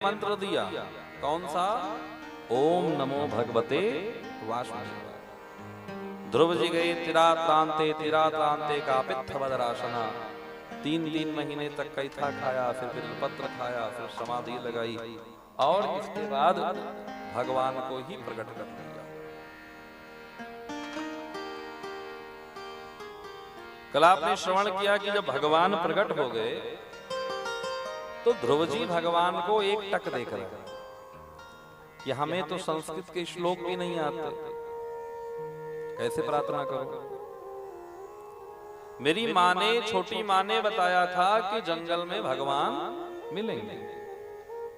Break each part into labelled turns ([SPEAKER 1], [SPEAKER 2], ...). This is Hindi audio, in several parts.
[SPEAKER 1] मंत्र दिया, कौन सा? ओम नमो भगवते वासुदेवाय। ध्रुव जी गए तिरात्रांते कापित्थवदरासना। 3 महीने तक कैथा खाया, फिर बिल्वपत्र खाया, फिर समाधि लगाई और इसके बाद भगवान को ही प्रकट कर दिया। कल आपने श्रवण किया कि जब भगवान प्रकट हो गए तो ध्रुव जी भगवान को एक टक देख रहे कि हमें तो संस्कृत के श्लोक भी नहीं आते, कैसे प्रार्थना करो। मेरी माँ ने, छोटी माँ ने बताया था कि जंगल में भगवान मिलेंगे।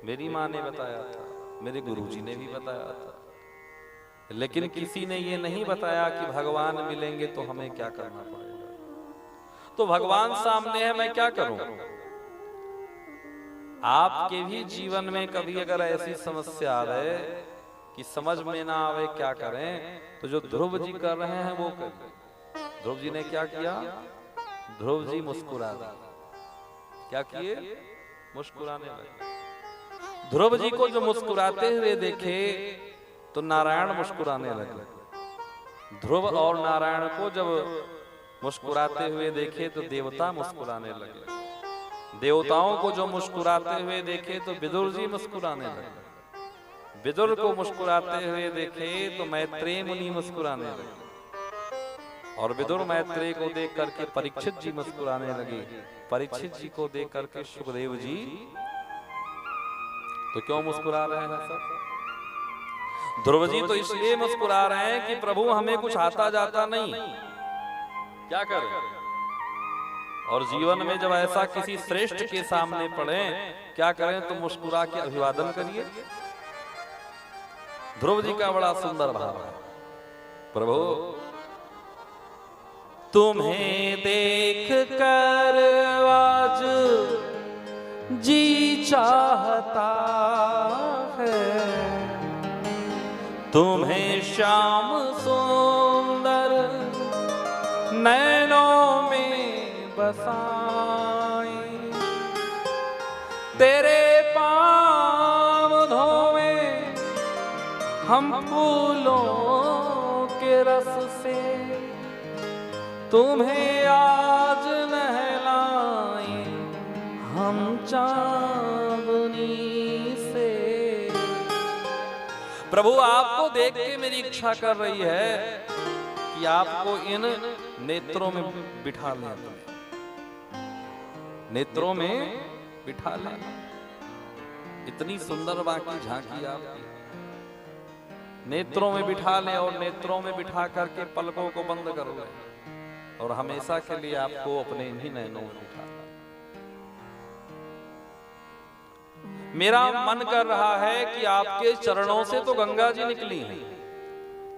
[SPEAKER 1] मेरी माँ ने बताया था, मेरे गुरुजी ने भी बताया था, लेकिन किसी ने ये नहीं बताया कि भगवान मिलेंगे तो हमें क्या करना पड़ेगा। तो भगवान सामने है, मैं क्या करूं? आपके भी जीवन में कभी अगर ऐसी समस्या आवे कि समझ में ना आवे क्या करें, तो जो ध्रुव जी कर रहे हैं वो करें। ध्रुव जी ने क्या किया? ध्रुव जी मुस्कुरा दिए। क्या किए? मुस्कुराने लगे। ध्रुव जी को जो मुस्कुराते हुए देखे तो नारायण मुस्कुराने लगे। ध्रुव और नारायण को जब मुस्कुराते हुए देखे तो देवता मुस्कुराने लगे। देवताओं को जो मुस्कुराते हुए देखे तो विदुर जी मुस्कुराने लगे। विदुर को मुस्कुराते हुए देखे तो मैत्रेय मुनि मुस्कुराने लगे। और विदुर मैत्रेय को देख करके परीक्षित जी मुस्कुराने लगे। परीक्षित जी को देख करके सुखदेव जी तो क्यों मुस्कुरा रहे हैं सब? ध्रुव जी तो इसलिए मुस्कुरा रहे हैं कि प्रभु हमें कुछ आता जाता नहीं, क्या करें। और जीवन में जब ऐसा किसी श्रेष्ठ के सामने पड़े, क्या करें? तो मुस्कुरा के अभिवादन करिए। ध्रुव जी का बड़ा सुंदर भाव है, प्रभु तुम्हें देख कर आज जी चाहता है, तुम्हें श्याम सुंदर नैनों में बसाए, तेरे पाँव धोवे हम फूलों के रस से, तुम्हें आज नहलाए हम चांदनी से। प्रभु आपको देख के मेरी इच्छा कर रही है कि आपको इन नेत्रों में बिठा लें, नेत्रों में बिठा लें। इतनी सुंदर बाकी झांकी आपकी, नेत्रों में बिठा लें और नेत्रों में बिठा करके पलकों को बंद कर लें और हमेशा के लिए आपको अपने इन्हीं नैनों में बिठा लें। मेरा मन कर रहा है कि आपके चरणों से तो गंगा जी निकली हैं,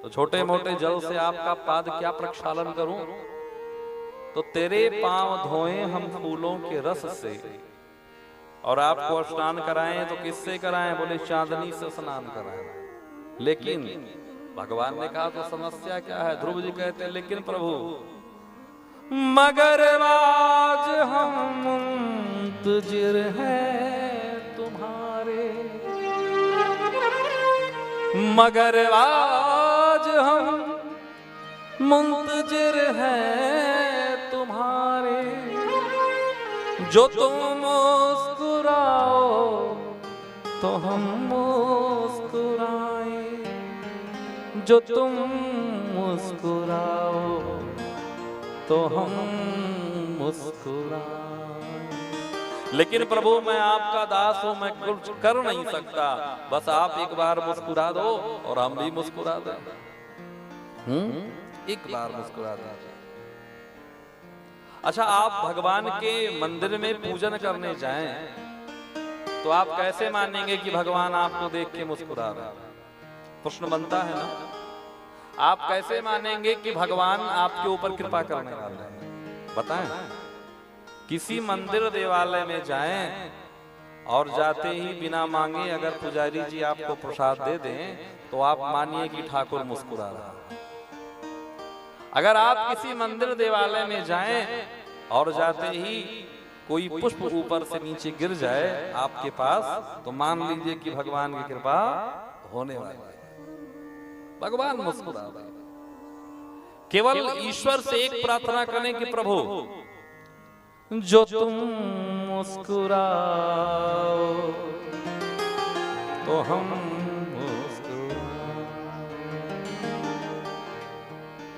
[SPEAKER 1] तो छोटे मोटे जल से आपका पाद क्या प्रक्षालन करूं, तो तेरे पांव धोएं हम फूलों के रस से। और आपको स्नान कराएं तो किससे कराएं? बोले चांदनी से स्नान कराएं। लेकिन भगवान ने कहा तो समस्या क्या है? ध्रुव जी कहते लेकिन प्रभु मगर आज हम मुंतजिर हैं तुम्हारे, मगर आज हम मुंतजिर हैं तुम्हारे, जो तुम मुस्कुराओ तो हम मुस्कुराए, जो तुम मुस्कुराओ तो हम मुस्कुराए। लेकिन प्रभु मैं आपका दास हूं, मैं कुछ कर नहीं सकता, बस आप एक बार मुस्कुरा दो और हम भी मुस्कुरा दें। एक बार मुस्कुरा दें। अच्छा, आप भगवान के मंदिर में पूजन करने जाएं तो आप कैसे मानेंगे कि भगवान आपको देख के मुस्कुरा रहा है? प्रश्न बनता है ना। आप कैसे मानेंगे कि भगवान आपके ऊपर कृपा करने वाले हैं? बताएं। किसी मंदिर देवालय में जाएं और जाते ही बिना मांगे अगर पुजारी जी आपको प्रसाद दे दें तो आप मानिए कि ठाकुर मुस्कुरा रहा है। अगर आप किसी मंदिर देवालय में जाएं और जाते ही कोई पुष्प ऊपर से नीचे गिर जाए आपके पास तो मान लीजिए कि भगवान की कृपा होने वाली है। भगवान मुस्कुरा रहे। केवल ईश्वर से एक प्रार्थना करें कि प्रभु जो तुम मुस्कुराओ तो हम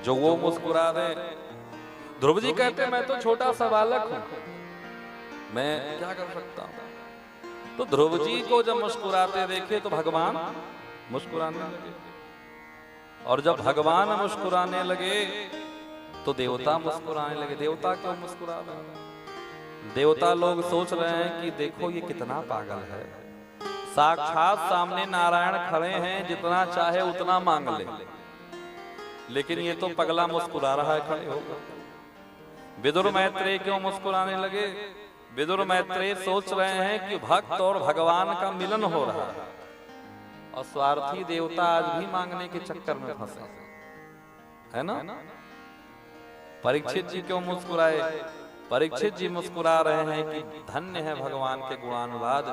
[SPEAKER 1] जो वो मुस्कुरा दे। ध्रुव जी कहते मैं तो छोटा सा बालक हूं, मैं क्या कर सकता हूं। तो ध्रुव जी को जब मुस्कुराते देखे तो भगवान मुस्कुराने लगे, और जब भगवान मुस्कुराने लगे तो देवता मुस्कुराने लगे। देवता क्यों मुस्कुरा रहे? देवता लोग सोच रहे हैं कि देखो ये कितना पागल है, साक्षात सामने नारायण खड़े हैं, जितना चाहे उतना मांग ले, लेकिन ये तो पगला मुस्कुरा रहा है खड़े होकर। विदुर मैत्रेय क्यों मुस्कुराने लगे? विदुर मैत्रेय सोच रहे हैं कि भक्त और भगवान का मिलन हो रहा है, और स्वार्थी देवता आज भी मांगने के चक्कर में फंसे है ना। परीक्षित जी क्यों मुस्कुराए? परीक्षित जी मुस्कुरा रहे हैं कि धन्य है भगवान के गुणानुवाद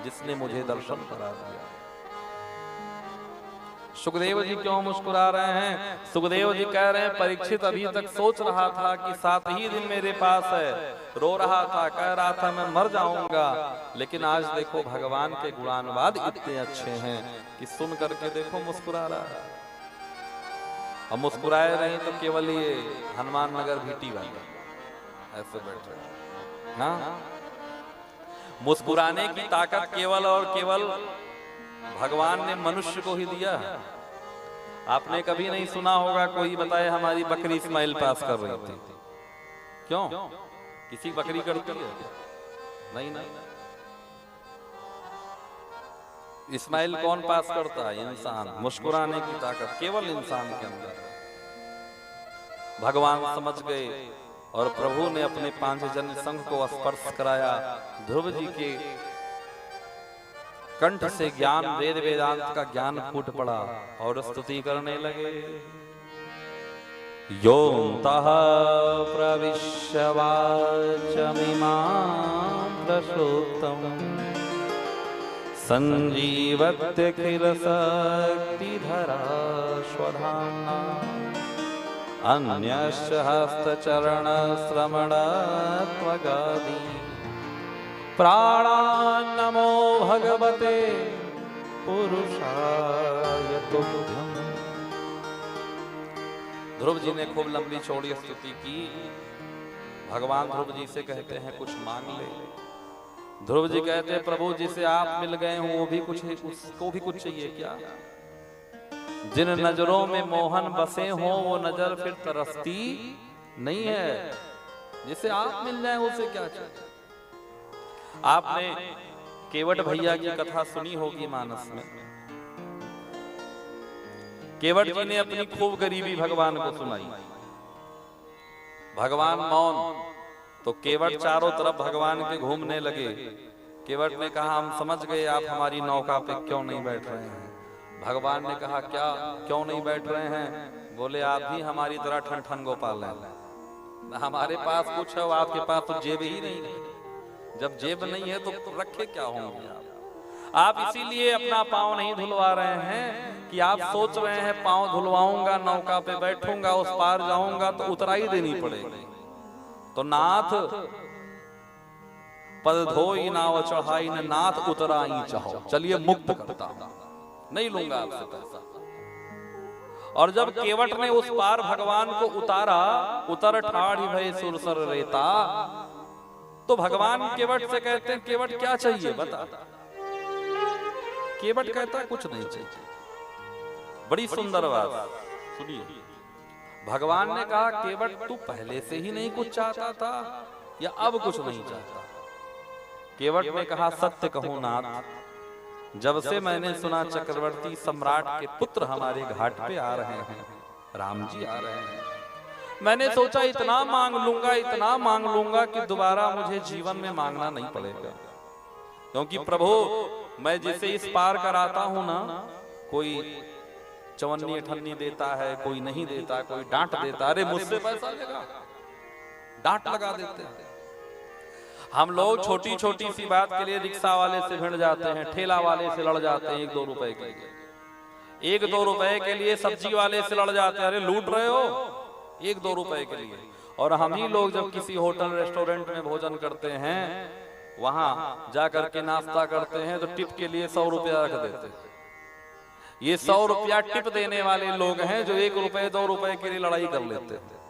[SPEAKER 1] जिसने मुझे दर्शन करा दिया। सुखदेव जी क्यों मुस्कुरा रहे हैं? सुखदेव जी कह रहे हैं परीक्षित अभी तक सोच रहा था कि 7 ही दिन मेरे पास है, रो रहा था, कह रहा था मैं मर जाऊंगा, लेकिन आज देखो भगवान के गुणानुवाद इतने अच्छे हैं कि सुन करके देखो मुस्कुरा रहा है। और मुस्कुराए रहे तो केवल ये हनुमान नगर भीटी वाले ऐसे बैठ रहे ना। मुस्कुराने की ताकत केवल और केवल भगवान ने मनुष्य को ही दिया है। आपने कभी नहीं सुना होगा कोई बताए हमारी बकरी स्माइल पास कर रही थी। क्यों? किसी बकरी करती है? नहीं नहीं, स्माइल कौन पास करता है? इंसान। मुस्कुराने की ताकत केवल इंसान के अंदर। भगवान समझ गए और प्रभु ने अपने पांचजन्य संघ को स्पर्श कराया। ध्रुव जी के कंठ से ज्ञान, वेद वेदांत का ज्ञान फूट पड़ा और स्तुति करने लगे। योऽन्तः प्रविश्य वाचमिमां प्रसूक्तम् संजीवत्यखिल शक्तिधरा स्वधाम्ना अन्यश्च हस्तचरण श्रवणत्वगादि प्राणान्नमो भगवते पुरुषाय तुभ्यम्। ध्रुव जी ने खूब लंबी चौड़ी स्तुति की। भगवान ध्रुव जी से कहते हैं कुछ मांग ले। ध्रुव जी कहते हैं प्रभु जिसे आप मिल गए हो वो भी कुछ, उसको भी कुछ चाहिए क्या? जिन नजरों में मोहन बसे हो वो नजर फिर तरसती नहीं है। जिसे आप मिल जाए उसे क्या चाहिए? आपने केवट भैया की कथा सुनी होगी मानस में। केवट जी ने अपनी खूब गरीबी भगवान को सुनाई। भगवान मौन, तो केवट चारों तरफ भगवान के घूमने लगे। केवट ने कहा हम समझ गए आप हमारी नौका पे क्यों नहीं बैठ रहे हैं। भगवान ने कहा क्या, क्यों नहीं बैठ रहे हैं? बोले आप भी हमारी तरह ठन ठन गोपाल हैं। हमारे पास कुछ है, आपके पास तो जेब ही नहीं है। जब जेब नहीं है तो रखे क्या होंगे आप इसीलिए अपना पांव नहीं धुलवा रहे हैं कि आप सोच रहे हैं पांव धुलवाऊंगा, नौका पे बैठूंगा, उस पार जाऊंगा तो उतराई देनी पड़ेगी। तो नाथ पद धोई नाव चढ़ाई न नाथ उतराई चाहो, चलिए मुक्त करता हूं, नहीं लूंगा आपसे पैसा। और जब केवट ने उस पार भगवान को उतारा, उतर ठाढ़ी भय सुरसर रेता, तो भगवान केवट से कहते हैं केवट क्या चाहिए बता। केवट कहता कुछ नहीं चाहिए। बड़ी सुंदर बात सुनिए। भगवान ने कहा केवट तू पहले से ही नहीं कुछ चाहता था या अब कुछ नहीं चाहता? केवट ने कहा सत्य कहूं नाथ, जब से मैंने सुना चक्रवर्ती सम्राट के पुत्र हमारे घाट पे आ रहे हैं, राम जी आ रहे हैं, मैंने सोचा इतना मांग लूंगा, इतना मांग लूंगा कि दोबारा मुझे जीवन में मांगना नहीं पड़ेगा। क्योंकि प्रभु मैं जिसे इस पार कराता हूं ना, कोई चवन्नी अठन्नी देता है, कोई नहीं देता, कोई डांट देता। अरे मुझसे पैसा लेगा, डांट लगा देते हैं। हम लोग छोटी छोटी सी बात के लिए रिक्शा वाले से भिड़ जाते हैं, ठेला वाले से लड़ जाते हैं 1-2 रुपए के लिए, 1-2 रुपए के लिए सब्जी वाले से लड़ जाते हैं, अरे लूट रहे हो 1-2 रुपए के लिए। और हम ही लोग जब किसी होटल रेस्टोरेंट में भोजन करते हैं, वहां जाकर के नाश्ता करते हैं तो टिप के लिए 100 रुपया रख देते हैं। ये 100 रुपया टिप देने वाले लोग हैं जो 1 रुपए 2 रुपए के लिए लड़ाई कर लेते हैं।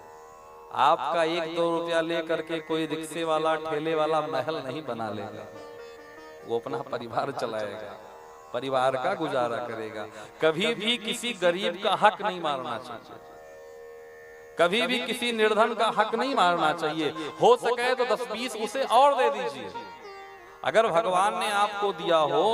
[SPEAKER 1] आपका 1-2 रुपया लेकर के कोई रिक्शे वाला ठेले वाला महल नहीं बना लेगा, वो अपना परिवार चलाएगा, परिवार का गुजारा करेगा। कभी भी किसी गरीब का हक नहीं मारना चाहिए, कभी भी किसी निर्धन का हक नहीं मारना चाहिए। हो सके तो 10-20 उसे और दे दीजिए। अगर भगवान ने आपको दिया हो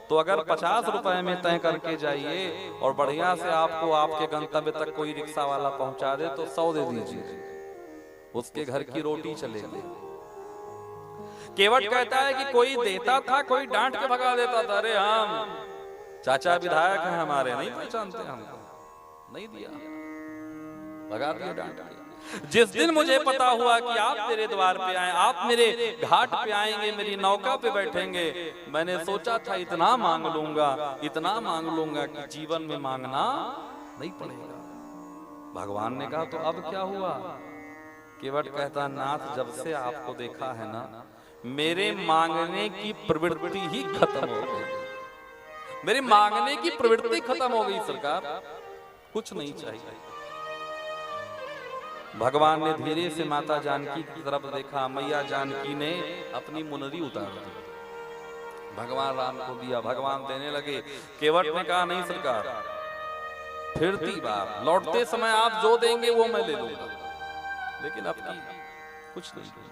[SPEAKER 1] तो अगर 50 रुपए में तय करके जाइए और बढ़िया से आपको आपके गंतव्य तक कोई रिक्शा वाला पहुंचा दे तो 100 दे दीजिए, उसके घर की रोटी चलेगी। केवट कहता है कि कोई देता था, कोई डांट के भगा देता था, अरे हम चाचा विधायक हैं हमारे, नहीं पहचानते हमको, नहीं दिया, भगा दिया डांट के। जिस दिन मुझे पता हुआ कि आप मेरे द्वार पे आए, आप मेरे घाट पे आएंगे, मेरी नौका पे बैठेंगे, मैंने सोचा था इतना मांग लूंगा, इतना मांग लूंगा कि जीवन में मांगना नहीं पड़ेगा। भगवान ने कहा तो अब क्या हुआ? केवट कहता, नाथ जब से आपको देखा है ना, मेरे मांगने की प्रवृत्ति ही खत्म हो गई, मेरे मांगने की प्रवृत्ति खत्म हो गई सरकार, कुछ नहीं चाहिए। भगवान ने धीरे से माता जानकी की तरफ देखा, मैया जानकी ने अपनी मुनरी उतार दी, भगवान राम को दिया, भगवान देने लगे। केवट ने कहा नहीं सरकार, फिरती बार लौटते समय आप जो देंगे वो मैं ले लूंगा, लेकिन अपनी कुछ नहीं दूंगा।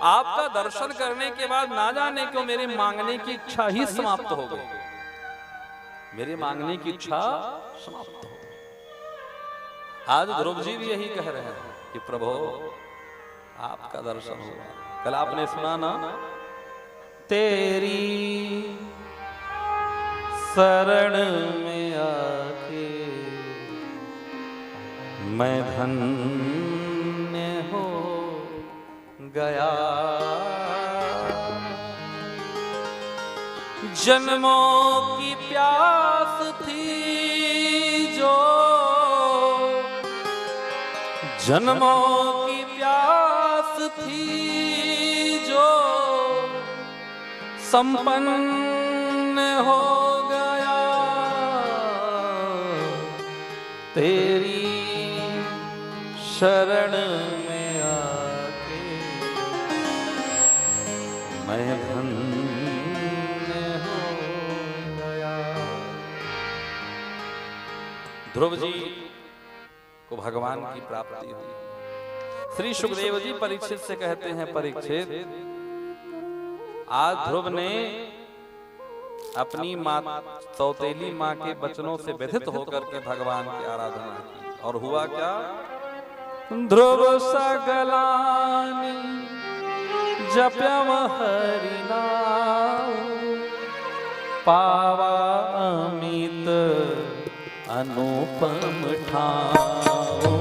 [SPEAKER 1] आपका दर्शन करने के बाद ना जाने क्यों मेरे मांगने की इच्छा ही समाप्त हो गई, मेरे मांगने की इच्छा समाप्त हो गई। आज ध्रुव जी भी यही कह रहे हैं कि प्रभु आपका दर्शन हुआ। कल आपने सुना ना, तेरी शरण में आके मैं धन्य हो गया, जन्मों की प्यास थी जो, जन्मों की प्यास थी जो संपन्न हो गया, तेरी शरण में आके मैं धन्य हो गया। ध्रुव जी को भगवान की प्राप्ति हुई। श्री सुखदेव जी परीक्षित से कहते हैं, परीक्षित आज ध्रुव ने अपनी माँ सौतेली माँ के वचनों से व्यथित होकर के भगवान की आराधना की, और हुआ क्या? ध्रुव सगलानि जप्यम हरि नाम, पावा अमित अनुपम ठाओ,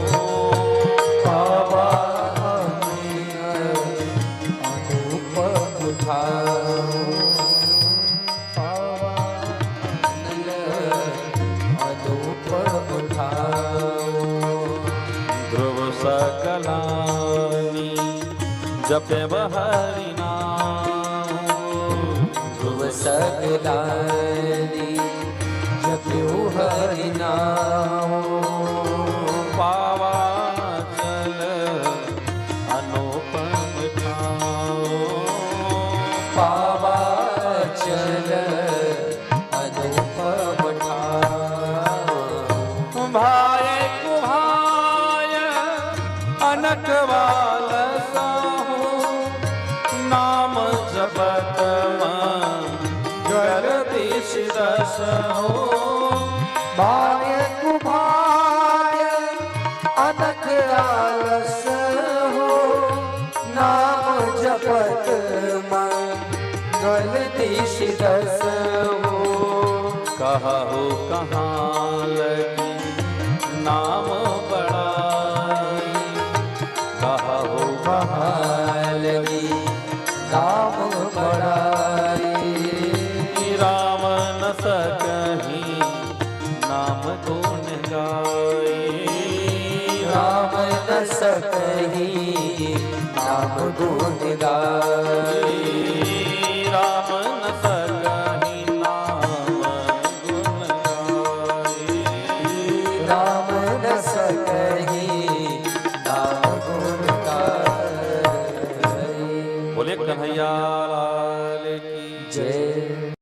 [SPEAKER 1] पावा अमित अनुपम ठाओ, पावा अनुपम ठाओ। ध्रुव सकलानि जप्यम हरि नाम, ध्रुव सकलानि जप्यो हरि नाम, पावा चल अनुपम ठाओ, पावा चल अनुपम ठाओ। भाय कुभाय अनक वाल साहू, नाम जपत मंगल दिश दसहु, भाय कुभाय अनक आलस हो, नाम जपत मंगल दिश दसहु। कहु कहाँ लगी नाम बड़ाई, कहु कहाँ
[SPEAKER 2] न सकही नाम गुण गाई।